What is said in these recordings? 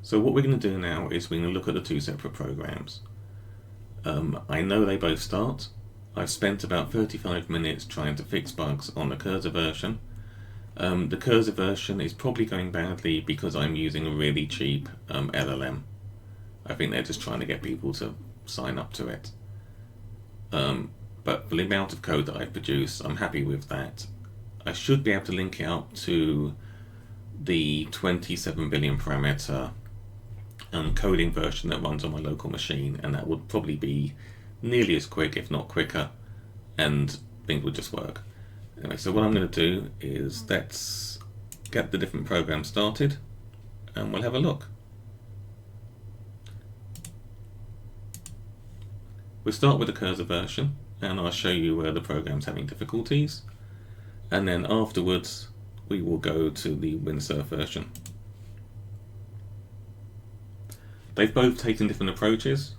So what we're going to do now is we're going to look at the two separate programs. I know they both start. I've spent about 35 minutes trying to fix bugs on the Cursor version. The Cursor version is probably going badly because I'm using a really cheap LLM. I think they're just trying to get people to sign up to it. But for the amount of code that I've produced, I'm happy with that. I should be able to link it up to the 27 billion parameter coding version that runs on my local machine, and that would probably be nearly as quick, if not quicker, and things would just work. Anyway, so what I'm going to do is let's get the different programs started and we'll have a look. We'll start with the Cursor version and I'll show you where the program's having difficulties, and then afterwards we will go to the Windsurf version. They've both taken different approaches.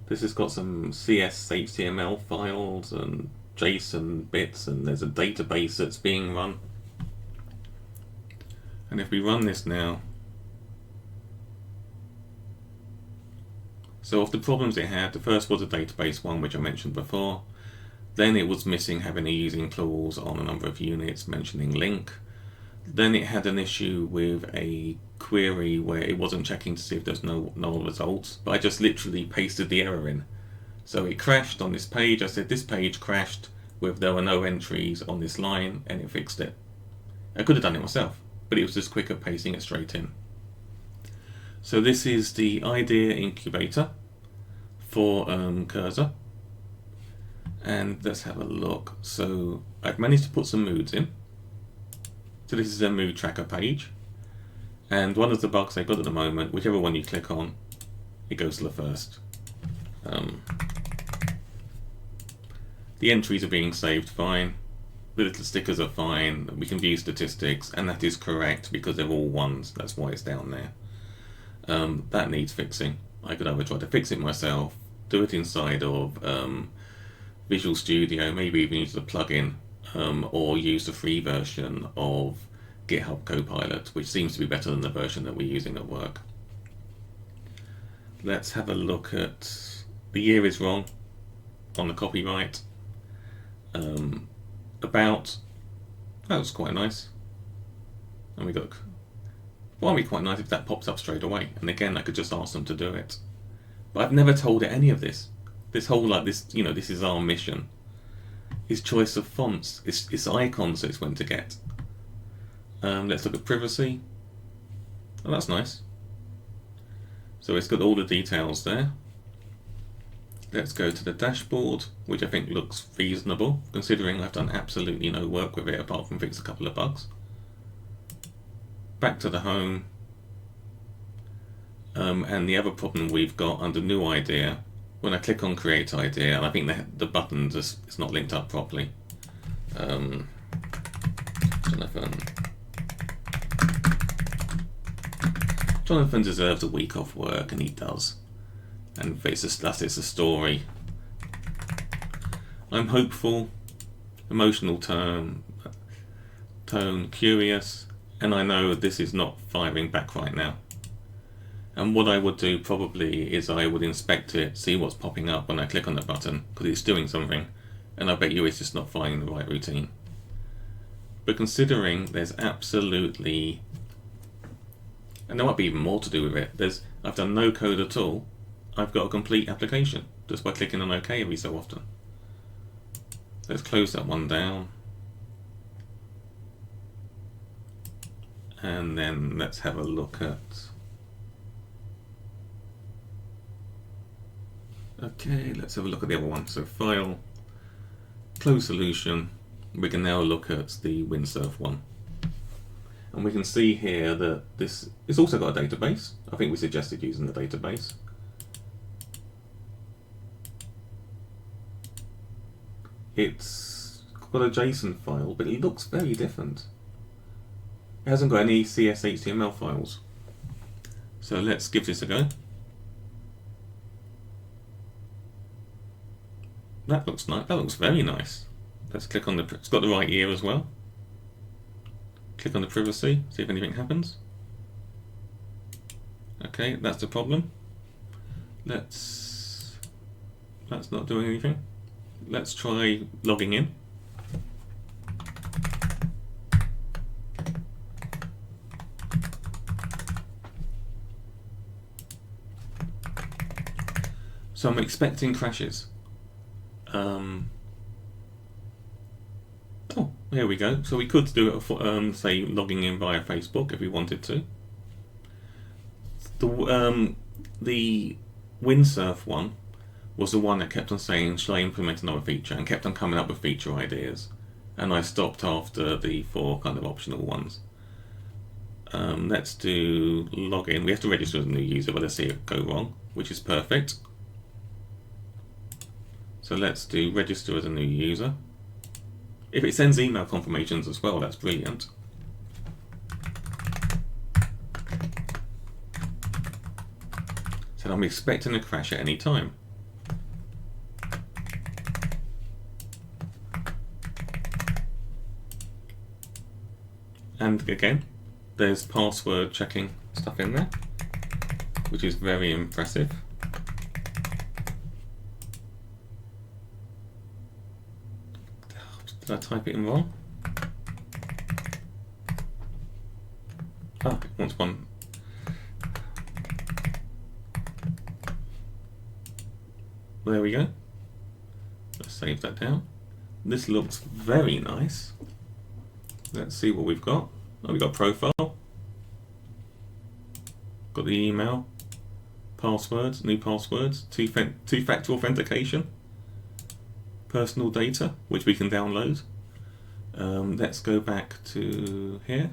This has got some CS HTML files and JSON bits, and there's a database that's being run. And if we run this now, so of the problems it had, the first was a database one, which I mentioned before. Then it was missing having a using clause on a number of units mentioning link. Then it had an issue with a query where it wasn't checking to see if there's no null results, but I just literally pasted the error in. So it crashed on this page. I said this page crashed with there were no entries on this line, and it fixed it. I could have done it myself, but it was just quicker pasting it straight in. So this is the IDEA incubator for Cursor. And let's have a look. So I've managed to put some moods in. So this is a mood tracker page. And one of the bugs I've got at the moment, whichever one you click on, it goes to the first. The entries are being saved fine. The little stickers are fine. We can view statistics, and that is correct because they're all ones. That's why it's down there. That needs fixing. I could either try to fix it myself, do it inside of Visual Studio, maybe even use the plugin, or use the free version of GitHub Copilot, which seems to be better than the version that we're using at work. Let's have a look at the year is wrong on the copyright. About, that was quite nice. And we got, well, it'd be quite nice if that pops up straight away. And again, I could just ask them to do it. But I've never told it any of this. This whole, like this, you know, this is our mission. Is choice of fonts, it's icons that it's going to get. Let's look at privacy. Oh, that's nice. So it's got all the details there. Let's go to the dashboard, which I think looks reasonable, considering I've done absolutely no work with it apart from fix a couple of bugs. Back to the home. And the other problem we've got under new idea, when I click on create idea, and I think the button just is not linked up properly. Jonathan deserves a week off work, and he does. And that's a story. I'm hopeful, emotional tone, curious, and I know this is not firing back right now. And what I would do probably is I would inspect it, see what's popping up when I click on the button, because it's doing something, and I bet you it's just not finding the right routine. But considering there's absolutely, and there might be even more to do with it, I've done no code at all, I've got a complete application, just by clicking on OK every so often. Let's close that one down. And then let's have a look at, okay, let's have a look at the other one. So file, close solution. We can now look at the Windsurf one. And we can see here that it's also got a database. I think we suggested using the database. It's got a JSON file, but it looks very different. It hasn't got any CS HTML files. So let's give this a go. That looks nice. That looks very nice. Let's click on it's got the right year as well. Click on the privacy, see if anything happens. Okay, that's the problem. That's not doing anything. Let's try logging in. So I'm expecting crashes. Oh, here we go. So we could do it for, say, logging in via Facebook if we wanted to. The windsurf one was the one that kept on saying, "Shall I implement another feature?" and kept on coming up with feature ideas. And I stopped after the 4 kind of optional ones. Let's do login. We have to register as a new user, but let's see it go wrong, which is perfect. So let's do register as a new user. If it sends email confirmations as well, that's brilliant. So I'm expecting a crash at any time. And again, there's password checking stuff in there, which is very impressive. Did I type it in wrong? Ah, it wants one. There we go. Let's save that down. This looks very nice. Let's see what we've got. Oh, we've got profile. Got the email. Passwords, new passwords. Two-factor authentication. Personal data, which we can download. Let's go back to here.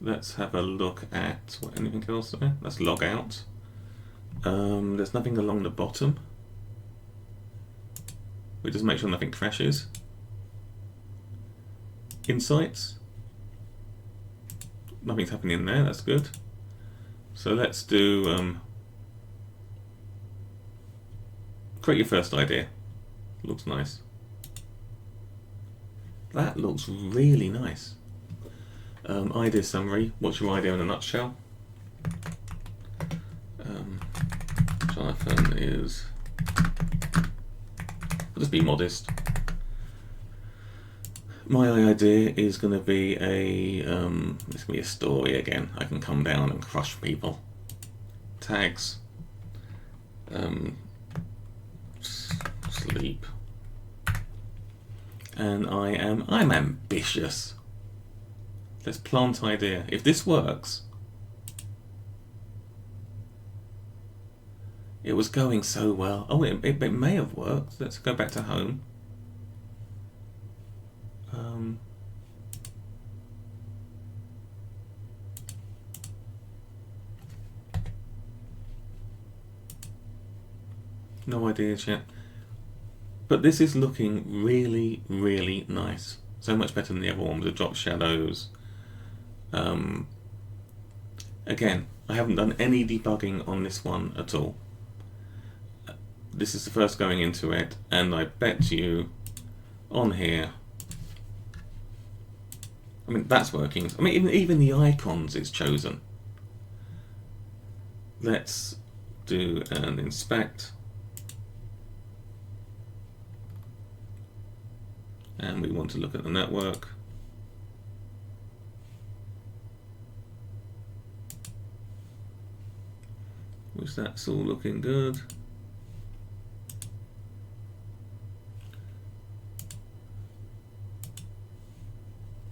Let's have a look at anything else there. Let's log out. There's nothing along the bottom. We just make sure nothing crashes. Insights. Nothing's happening in there, that's good. So let's do create your first idea. Looks nice. That looks really nice. Idea summary. What's your idea in a nutshell? Jonathan is. I'll just be modest. My idea is going to be it's going to be a story again. I can come down and crush people. Tags. Sleep. And I'm ambitious. Let's plant idea. If this works, it was going so well. Oh, it may have worked. Let's go back to home. No ideas yet. But this is looking really, really nice. So much better than the other one with the drop shadows. Again, I haven't done any debugging on this one at all. This is the first going into it, and I bet you on here. I mean, that's working. I mean, even the icons it's chosen. Let's do an inspect. And we want to look at the network. Which that's all looking good.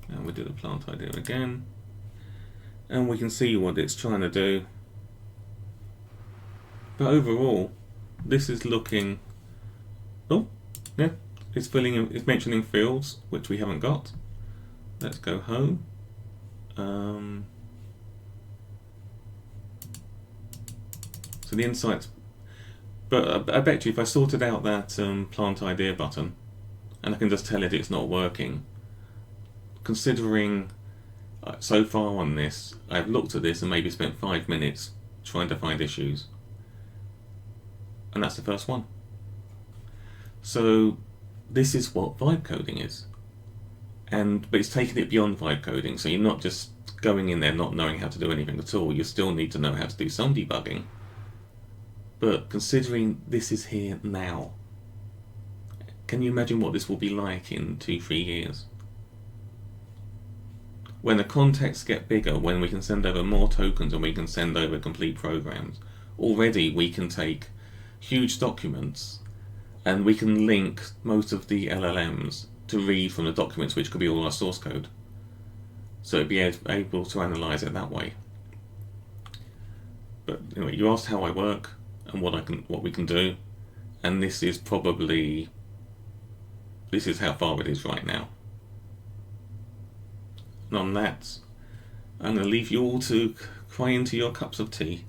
And we do the plant idea again. And we can see what it's trying to do. But overall, this is looking. Oh, yeah. It's it's mentioning fields, which we haven't got. Let's go home. So the insights, but I bet you if I sorted out that plant idea button, and I can just tell it it's not working, considering so far on this, I've looked at this and maybe spent 5 minutes trying to find issues. And that's the first one. So this is what vibe coding is. But it's taking it beyond vibe coding, so you're not just going in there not knowing how to do anything at all, you still need to know how to do some debugging. But considering this is here now, can you imagine what this will be like in 2-3 years? When the contexts get bigger, when we can send over more tokens and we can send over complete programs, already we can take huge documents and we can link most of the LLMs to read from the documents, which could be all our source code. So it'd be able to analyze it that way. But anyway, you asked how I work and what we can do, and this is how far it is right now. And on that, I'm going to leave you all to cry into your cups of tea.